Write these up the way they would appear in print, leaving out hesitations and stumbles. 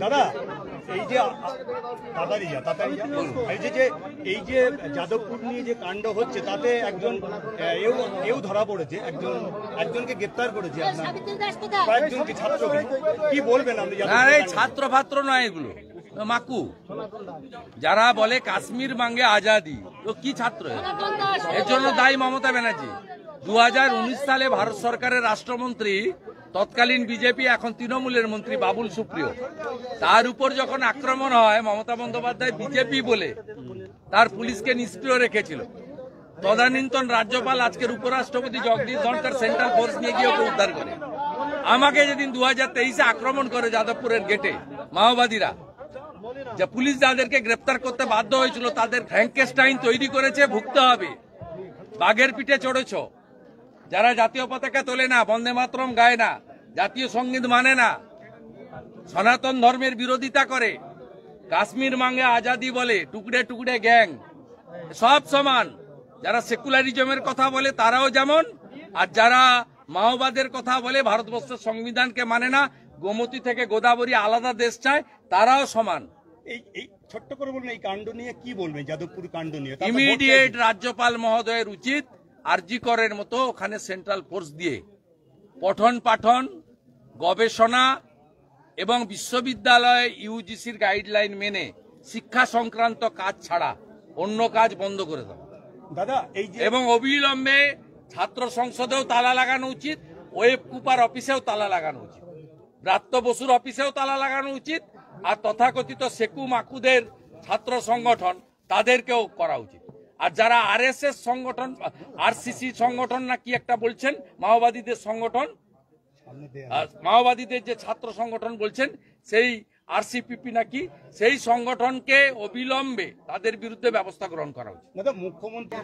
দাদা এই যে যাদবপুর নিয়ে যে কাণ্ড হচ্ছে তাতে একজন এও ধরা পড়েছে, একজনকে গ্রেপ্তার করেছে কয়েকজনকে ছাত্রকে, কি বলবেন আপনি? ছাত্র ফাত্র নয়, এগুলো মাকু যারা বলে কাশ্মীর মাঙ্গে আজাদি, তো কি ছাত্র? এর জন্য দায়ী মমতা ব্যানার্জি। 2019 সালে ভারত সরকারের রাষ্ট্রমন্ত্রী, তৎকালীন বিজেপি এখন তৃণমূলের মন্ত্রী বাবুল সুপ্রিয়, তার উপর যখন আক্রমণ হয়, মমতা বন্দ্যোপাধ্যায় বিজেপি বলে তার পুলিশকে নিষ্ক্রিয় রেখেছিল। তদানীন্তন রাজ্যপাল, আজকের উপরাষ্ট্রপতি জগদীপ ধনখড় সেন্ট্রাল ফোর্স নিয়ে গিয়ে ওকে উদ্ধার করে। আমাকে যেদিন 2023-এ আক্রমণ করে যাদবপুরের গেটে মাওবাদীরা, যে পুলিশ যাদেরকে গ্রেপ্তার করতে বাধ্য হয়েছিল তাদের ফ্র্যাঙ্কেস্টাইন তৈরি করেছে, ভুগতে হবে। বাঘের পিঠে চড়েছ, যারা জাতীয় পতাকা তোলে না, বন্দে মাতরম গায় না, জাতীয় সঙ্গীত মানে না, সনাতন ধর্মের বিরোধিতা করে, কাশ্মীর মাঙ্গে আজাদি বলে, টুকরে টুকরে গ্যাং, সব সমান। যারা সেকুলারিজমের কথা বলে তারাও যেমন, আর যারা মাওবাদের কথা বলে, ভারতবর্ষের সংবিধানকে মানে না, গোমতী থেকে গোদাবরী আলাদা দেশ চায়, তারাও সমান। এই ছোট্ট করে বলুন, এই কাণ্ড নিয়ে কি বলবেন? যাদবপুর কাণ্ড নিয়ে ইমিডিয়েট রাজ্যপাল মহোদয়ের উচিত আরজি করের মতো ওখানে সেন্ট্রাল ফোর্স দিয়ে পঠন পাঠন, গবেষণা এবং বিশ্ববিদ্যালয়ে ইউজিসির গাইডলাইন মেনে শিক্ষা সংক্রান্ত কাজ ছাড়া অন্য কাজ বন্ধ করে দেওয়া দাদা। এবং অবিলম্বে ছাত্র সংসদেও তালা লাগানো উচিত, ওয়েব কুপার অফিসেও তালা লাগানো উচিত, ব্রাত্য বসুর অফিসেও তালা লাগানো উচিত, আর তথাকথিত সেকু মাকুদের ছাত্র সংগঠন তাদেরকেও করা উচিত। আর যারা আরএসএস সংগঠন, আরসিসি সংগঠন না কি একটা বলছেন, মাওবাদীদের সংগঠন, মাওবাদীদের যে ছাত্র সংগঠন বলছেন, সেই আরসিপিপি নাকি, সেই সংগঠনকে অবিলম্বে তাদের বিরুদ্ধে ব্যবস্থা গ্রহণ করা উচিত। মুখ্যমন্ত্রী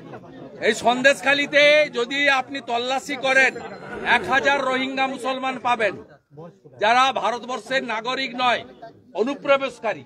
এই সন্দেশখালীতে যদি আপনি তল্লাশি করেন, 1000 রোহিঙ্গা মুসলমান পাবেন, যারা ভারতবর্ষের নাগরিক নয়, অনুপ্রবেশকারী।